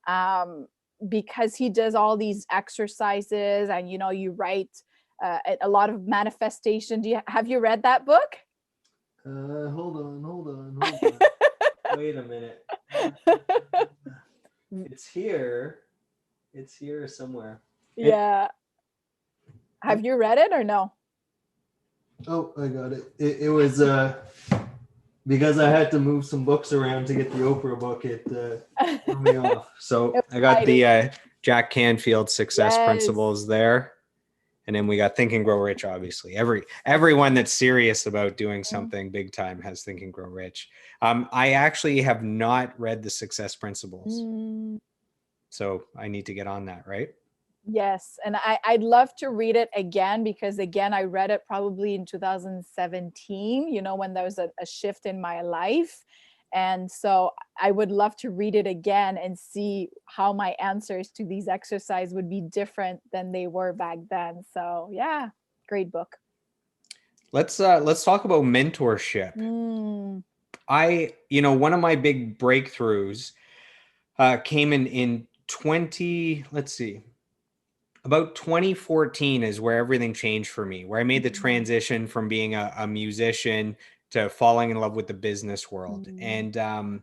Um, because he does all these exercises and, you write a lot of manifestation. Have you read that book? Hold on. Wait a minute. It's here. It's here somewhere. Yeah. Have you read it or no? Oh, I got it. It was because I had to move some books around to get the Oprah book. It threw me off. So I got Exciting. the Jack Canfield Success Yes. Principles there, and then we got Think and Grow Rich. Obviously, everyone that's serious about doing something big time has Think and Grow Rich. I actually have not read the Success Principles, Mm, so I need to get on that. Right? yes. And I'd love to read it again because, again, I read it probably in 2017, when there was a shift in my life. And so I would love to read it again and see how my answers to these exercises would be different than they were back then. So, yeah, great book. Let's talk about mentorship. Mm, One of my big breakthroughs came in 20, let's see, about 2014 is where everything changed for me, where I made the mm, transition from being a musician to falling in love with the business world. mm, And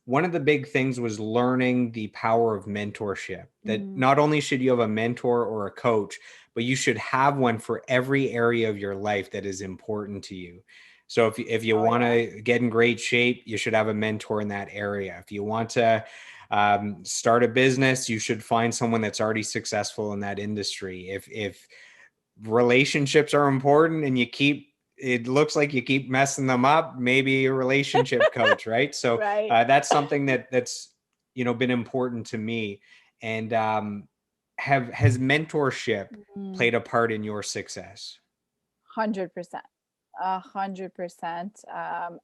one of the big things was learning the power of mentorship, that mm. not only should you have a mentor or a coach, but you should have one for every area of your life that is important to you. So if you Oh, want yeah. to get in great shape, you should have a mentor in that area. If you want to start a business, you should find someone that's already successful in that industry. If relationships are important and it looks like you keep messing them up, maybe a relationship coach, right? So Right. that's something that's been important to me. And has mentorship Mm, played a part in your success? 100%. 100%.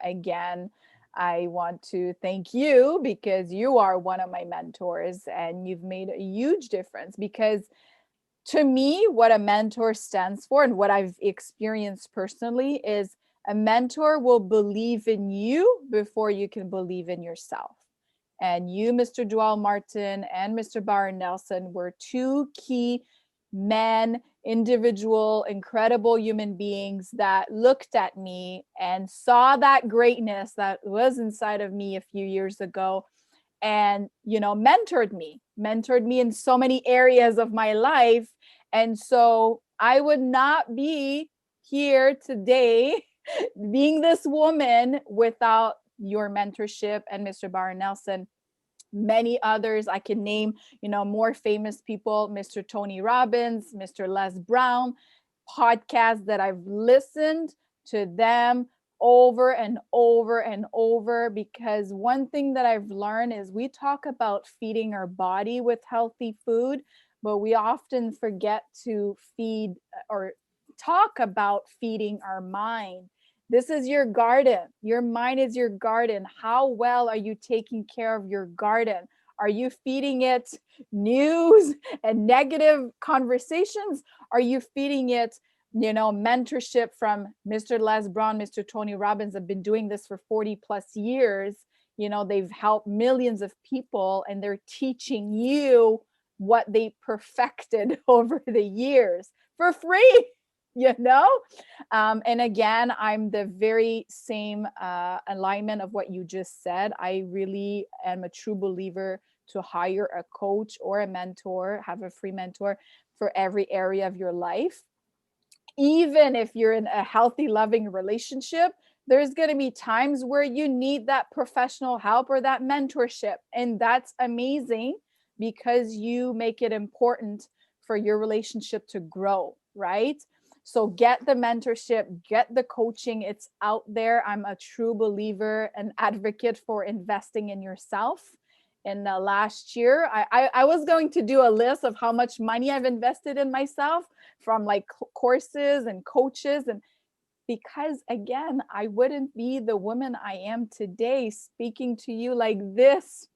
Again, I want to thank you because you are one of my mentors and you've made a huge difference. Because to me, what a mentor stands for and what I've experienced personally is a mentor will believe in you before you can believe in yourself. And you, Mr. Joel Martin and Mr. Byron Nelson, were two key men, individual, incredible human beings that looked at me and saw that greatness that was inside of me a few years ago and mentored me in so many areas of my life. And so I would not be here today being this woman without your mentorship and Mr. Byron Nelson. Many others I can name, more famous people, Mr. Tony Robbins, Mr. Les Brown, podcasts that I've listened to them over and over and over, because one thing that I've learned is we talk about feeding our body with healthy food, but we often forget to feed or talk about feeding our mind. This is your garden. Your mind is your garden. How well are you taking care of your garden? Are you feeding it news and negative conversations? Are you feeding it, mentorship from Mr. Les Brown, Mr. Tony Robbins have been doing this for 40 plus years. They've helped millions of people and they're teaching you what they perfected over the years for free, and again, I'm the very same alignment of what you just said. I really am a true believer to hire a coach or a mentor, have a free mentor for every area of your life. Even if you're in a healthy, loving relationship, there's going to be times where you need that professional help or that mentorship. And that's amazing because you make it important for your relationship to grow, right? So get the mentorship, get the coaching. It's out there. I'm a true believer and advocate for investing in yourself. In the last year, I was going to do a list of how much money I've invested in myself from like courses and coaches. And because again, I wouldn't be the woman I am today speaking to you like this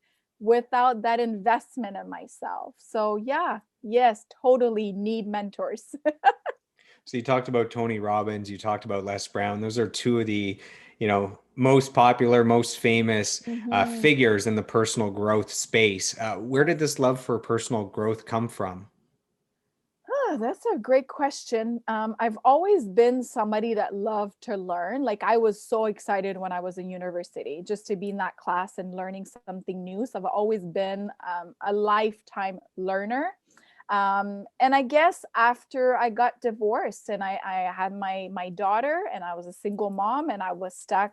without that investment in myself. So yeah, yes, totally need mentors. So you talked about Tony Robbins, you talked about Les Brown. Those are two of the, most popular, most famous figures in the personal growth space. Where did this love for personal growth come from? Oh, that's a great question. I've always been somebody that loved to learn. Like I was so excited when I was in university just to be in that class and learning something new. So I've always been a lifetime learner. And I guess after I got divorced and I had my daughter and I was a single mom and I was stuck,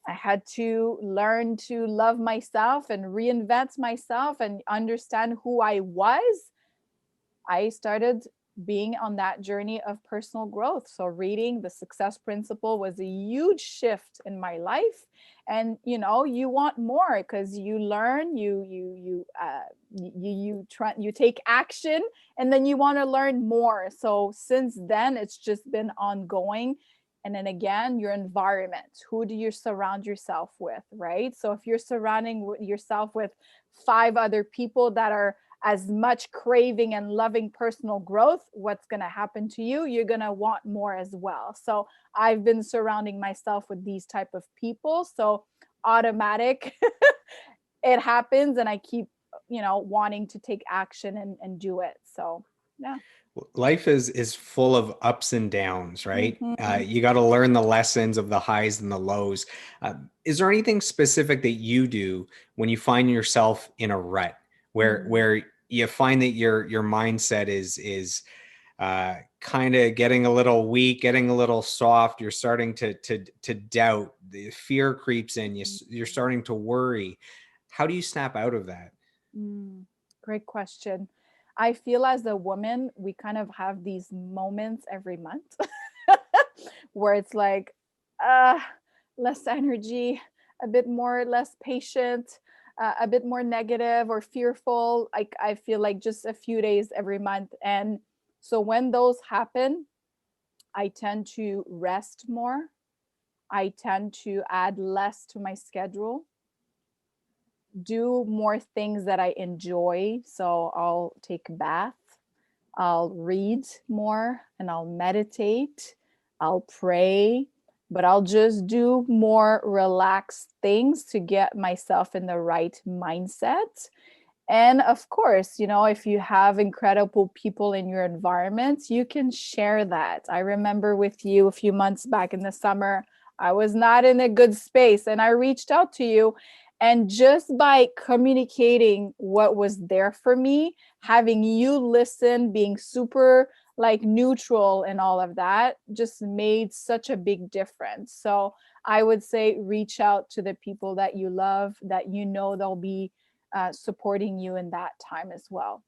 I had to learn to love myself and reinvent myself and understand who I was. I started being on that journey of personal growth. So reading The Success Principle was a huge shift in my life. And you want more because you learn, you try, you take action, and then you want to learn more. So since then, it's just been ongoing. And then again, your environment. Who do you surround yourself with, right? So if you're surrounding yourself with 5 other people that are as much craving and loving personal growth, what's going to happen to you? You're going to want more as well. So I've been surrounding myself with these type of people. So automatic, it happens. And I keep, wanting to take action and do it. So, yeah. Life is full of ups and downs, right? Mm-hmm. You got to learn the lessons of the highs and the lows. Is there anything specific that you do when you find yourself in a rut where you find that your mindset is kind of getting a little weak, getting a little soft? You're starting to doubt. The fear creeps in. You're starting to worry. How do you snap out of that? Great question. I feel as a woman, we kind of have these moments every month where it's like less energy, a bit more less patient, a bit more negative or fearful. Like I feel like just a few days every month. And so when those happen, I tend to rest more. I tend to add less to my schedule, do more things that I enjoy. So I'll take a bath, I'll read more, and I'll meditate, I'll pray, but I'll just do more relaxed things to get myself in the right mindset. And of course, if you have incredible people in your environment, you can share that. I remember with you a few months back in the summer, I was not in a good space and I reached out to you. And just by communicating what was there for me, having you listen, being super like neutral and all of that just made such a big difference. So I would say reach out to the people that you love, that they'll be supporting you in that time as well.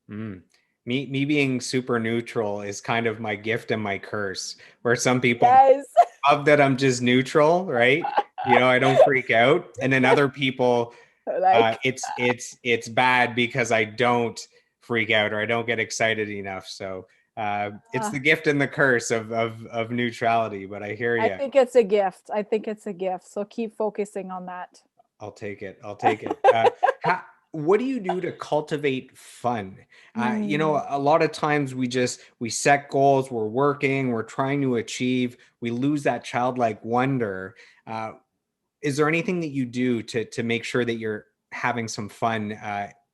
Me being super neutral is kind of my gift and my curse, where some people Yes. love that I'm just neutral, right? I don't freak out. And then other people, Like it's bad because I don't freak out or I don't get excited enough. So it's Uh, the gift and the curse of neutrality, but I hear I you. think it's a gift. I think it's a gift. So keep focusing on that. I'll take it. I'll take it. How, what do you do to cultivate fun? Hmm. A lot of times we set goals, we're working, we're trying to achieve, we lose that childlike wonder. Uh, is there anything that you do to make sure that you're having some fun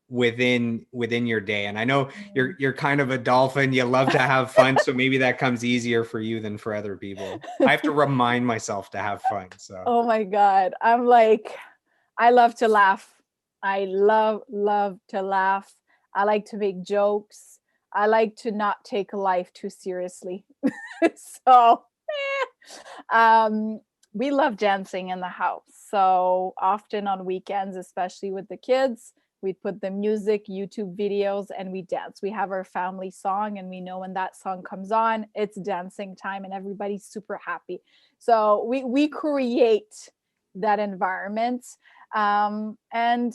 within your day? And I know you're kind of a dolphin, you love to have fun, so maybe that comes easier for you than for other people. I have to remind myself to have fun. So Oh my God. I'm like, I love to laugh. I love to laugh. I like to make jokes. I like to not take life too seriously. So, um, we love dancing in the house. So often on weekends, especially with the kids, we put the music, YouTube videos, and we dance. We have our family song, and we know when that song comes on, it's dancing time, and everybody's super happy. So we create that environment, and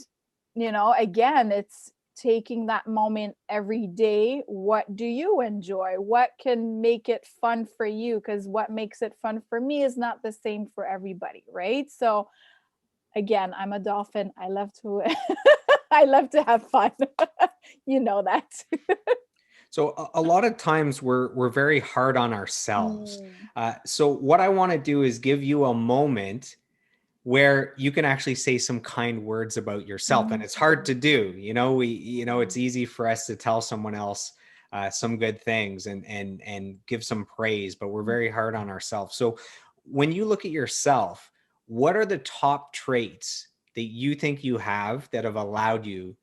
again, it's taking that moment every day. What do you enjoy? What can make it fun for you? Because what makes it fun for me is not the same for everybody, right? So again, I'm a dolphin. I love to I love to have fun. You know that. So a lot of times we're very hard on ourselves. Mm, So what I want to do is give you a moment where you can actually say some kind words about yourself, and mm, it's hard to do. It's mm, easy for us to tell someone else some good things and give some praise, but we're mm. very hard on ourselves. So when you look at yourself, what are the top traits that you think you have that have allowed you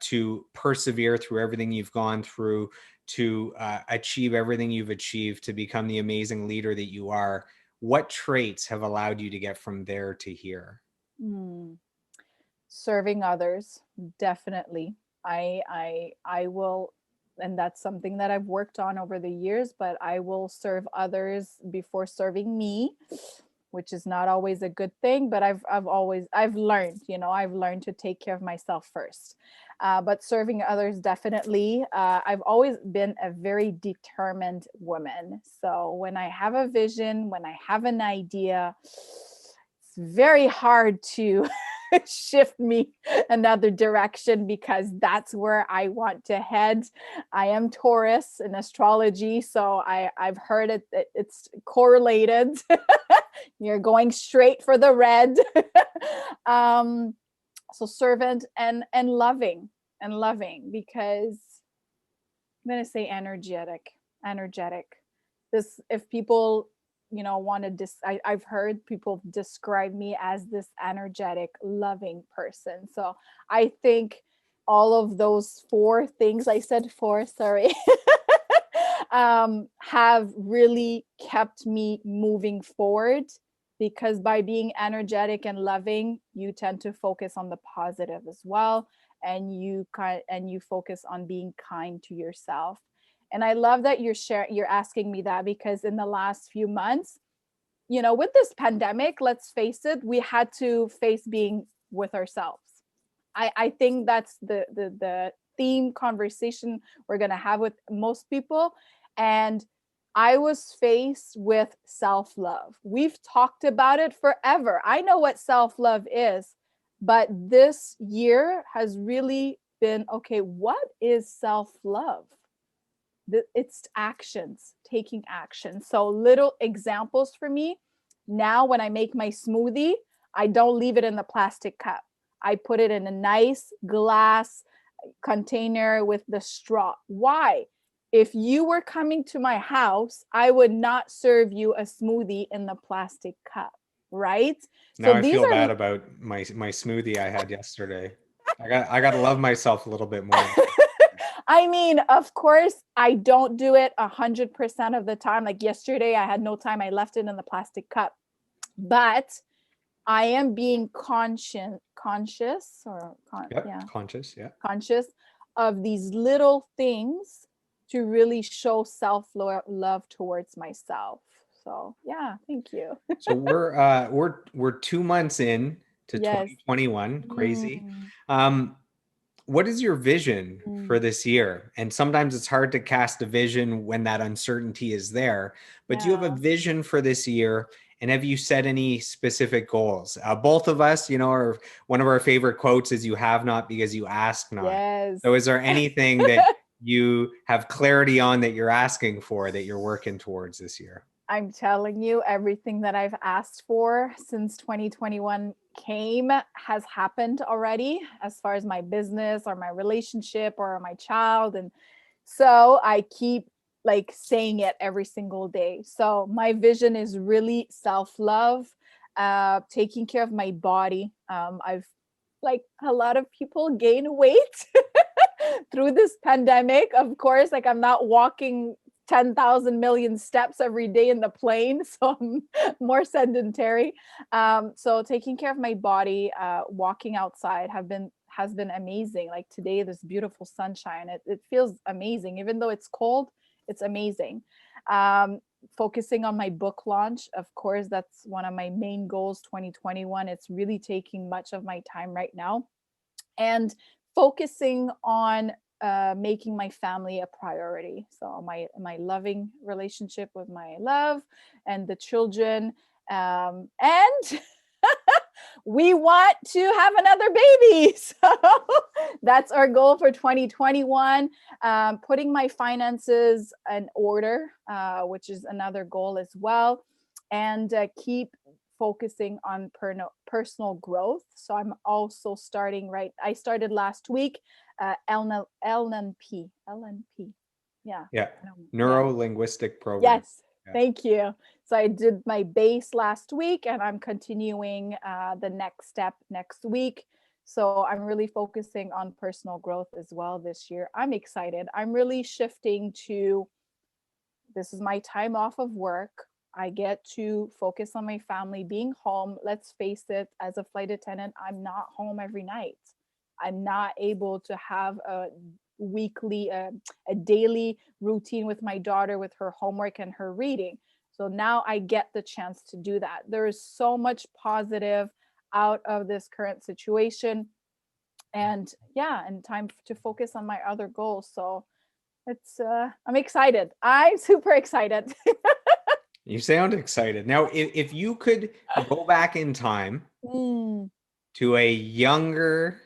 to persevere through everything you've gone through, to achieve everything you've achieved, to become the amazing leader that you are? What traits have allowed you to get from there to here? Mm. Serving others, definitely. I will, and that's something that I've worked on over the years, but I will serve others before serving me, which is not always a good thing, but I've learned, I've learned to take care of myself first. But serving others, definitely. I've always been a very determined woman. So when I have a vision, when I have an idea, it's very hard to shift me another direction, because that's where I want to head. I am Taurus in astrology, so I've heard it's correlated. You're going straight for the red. um, so servant and loving, because I'm gonna say energetic. This, if people want to I've heard people describe me as this energetic, loving person. So I think all of those four things, I said four, sorry, have really kept me moving forward, because by being energetic and loving, you tend to focus on the positive as well, and you focus on being kind to yourself. And I love that you're asking me that, because in the last few months, with this pandemic, let's face it, we had to face being with ourselves. I think that's the theme conversation we're gonna have with most people. And I was faced with self-love. We've talked about it forever. I know what self-love is, but this year has really been, okay, what is self-love? It's actions, taking action. So little examples for me. Now when I make my smoothie, I don't leave it in the plastic cup. I put it in a nice glass container with the straw. Why? If you were coming to my house, I would not serve you a smoothie in the plastic cup, right? So Now I these feel bad are about my smoothie I had yesterday. I got to love myself a little bit more. I mean, of course, I don't do it 100% of the time. Like yesterday, I had no time. I left it in the plastic cup. But I am being conscious, Yep, conscious. Yeah. conscious of these little things to really show self-love towards myself. So yeah, thank you. So we're 2 months in to Yes. 2021. Crazy. Mm, Um, what is your vision Mm, for this year? And sometimes it's hard to cast a vision when that uncertainty is there, but do you have a yeah. vision for this year? And have you set any specific goals? Both of us, are one of our favorite quotes is you have not because you ask not. Yes. So is there anything that you have clarity on that you're asking for that you're working towards this year? I'm telling you, everything that I've asked for since 2021 came has happened already, as far as my business or my relationship or my child. And so I keep like saying it every single day. So my vision is really self-love, taking care of my body. I've like a lot of people gain weight through this pandemic. Of course, like I'm not walking 10,000 million steps every day in the plane. So I'm more sedentary. So taking care of my body, walking outside has been amazing. Like today, this beautiful sunshine, it feels amazing. Even though it's cold, it's amazing. Um, Focusing on my book launch, of course, that's one of my main goals 2021. It's really taking much of my time right now. And focusing on making my family a priority. So my loving relationship with my love and the children, and we want to have another baby. So that's our goal for 2021. Putting my finances in order, which is another goal as well, and keep focusing on personal growth. So I'm also starting right. I started last week, LNP. LNP. Yeah. Yeah. Yeah. Neuro linguistic program. Yes. Yeah. Thank you. So I did my base last week, and I'm continuing the next step next week. So I'm really focusing on personal growth as well this year. I'm excited. I'm really shifting to this is my time off of work. I get to focus on my family being home. Let's face it, as a flight attendant, I'm not home every night. I'm not able to have a weekly, a daily routine with my daughter with her homework and her reading. So now I get the chance to do that. There is so much positive out of this current situation. And yeah, and time to focus on my other goals. So it's I'm excited. I'm super excited. You sound excited. Now, if you could go back in time Mm, to a younger,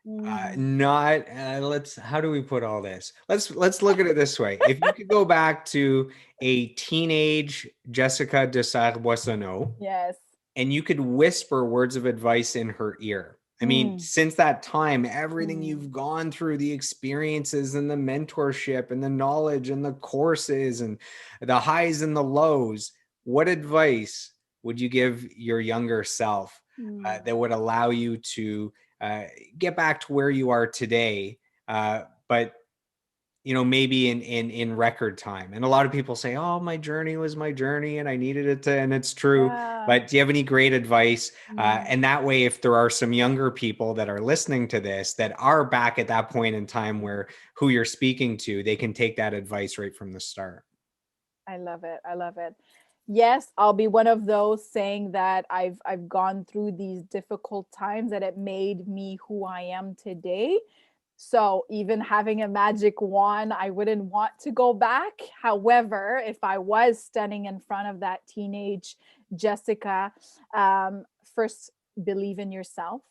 mm, not let's how do we put all this? Let's look at it this way. If you could go back to a teenage Jessica de Serre Boissonneau, yes. and you could whisper words of advice in her ear. I mean, Mm, since that time, everything mm, you've gone through, the experiences and the mentorship and the knowledge and the courses and the highs and the lows, what advice would you give your younger self mm. that would allow you to uh, get back to where you are today? But maybe in record time. And a lot of people say, oh, my journey was my journey and I needed it to, and it's true. Yeah. But do you have any great advice? Mm. And that way, if there are some younger people that are listening to this that are back at that point in time where who you're speaking to, they can take that advice right from the start. I love it. I love it. Yes, I'll be one of those saying that I've gone through these difficult times that it made me who I am today. So even having a magic wand, I wouldn't want to go back. However, if I was standing in front of that teenage Jessica, first believe in yourself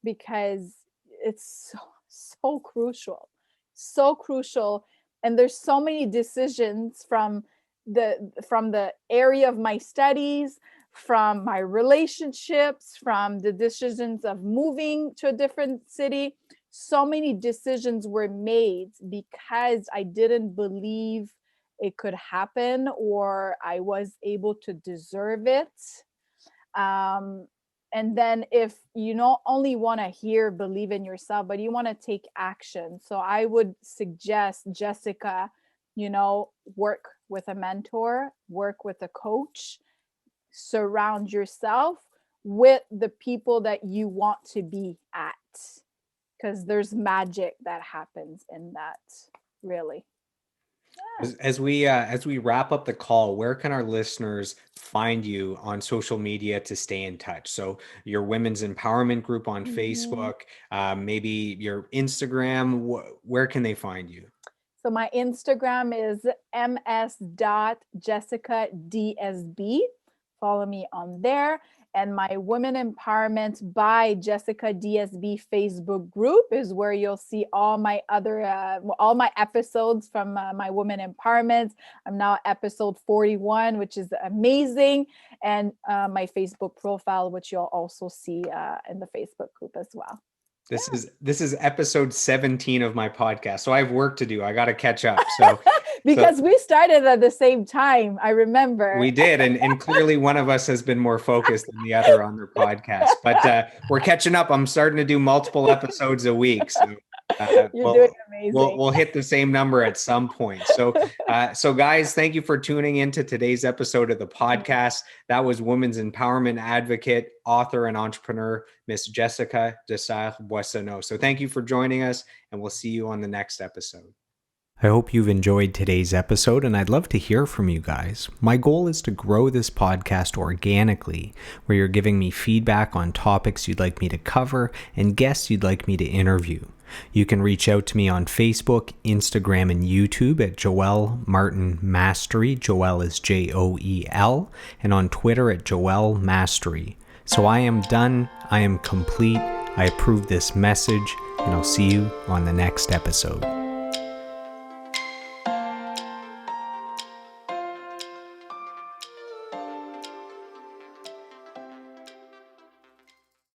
because it's so crucial, so crucial. And there's so many decisions from the area of my studies, from my relationships, from the decisions of moving to a different city. So many decisions were made because I didn't believe it could happen or I was able to deserve it. Um, and then if you not only want to hear believe in yourself, but you want to take action. So I would suggest, Jessica, work with a mentor, work with a coach, surround yourself with the people that you want to be at, because there's magic that happens in that, really. As we wrap up the call, where can our listeners find you on social media to stay in touch? So your women's empowerment group on Mhm. Facebook, maybe your Instagram. Where can they find you? So my Instagram is ms.jessicadsb. Follow me on there. And my Women Empowerment by Jessica DSB Facebook group is where you'll see all my episodes from my Women Empowerment. I'm now episode 41, which is amazing, and my Facebook profile, which you'll also see in the Facebook group as well. This is episode 17 of my podcast. So I have work to do. I got to catch up. So because we started at the same time, I remember. we did, and clearly one of us has been more focused than the other on their podcast. But we're catching up. I'm starting to do multiple episodes a week. So You're doing amazing. We'll hit the same number at some point. So guys, thank you for tuning into today's episode of the podcast. That was women's empowerment advocate, author, and entrepreneur, Miss Jessica de Serre Boissonneault. So thank you for joining us, and we'll see you on the next episode. I hope you've enjoyed today's episode, and I'd love to hear from you guys. My goal is to grow this podcast organically, where you're giving me feedback on topics you'd like me to cover and guests you'd like me to interview. You can reach out to me on Facebook, Instagram, and YouTube at Joel Martin Mastery. Joel is Joel, and on Twitter at Joel Mastery. So I am done. I am complete. I approve this message, and I'll see you on the next episode.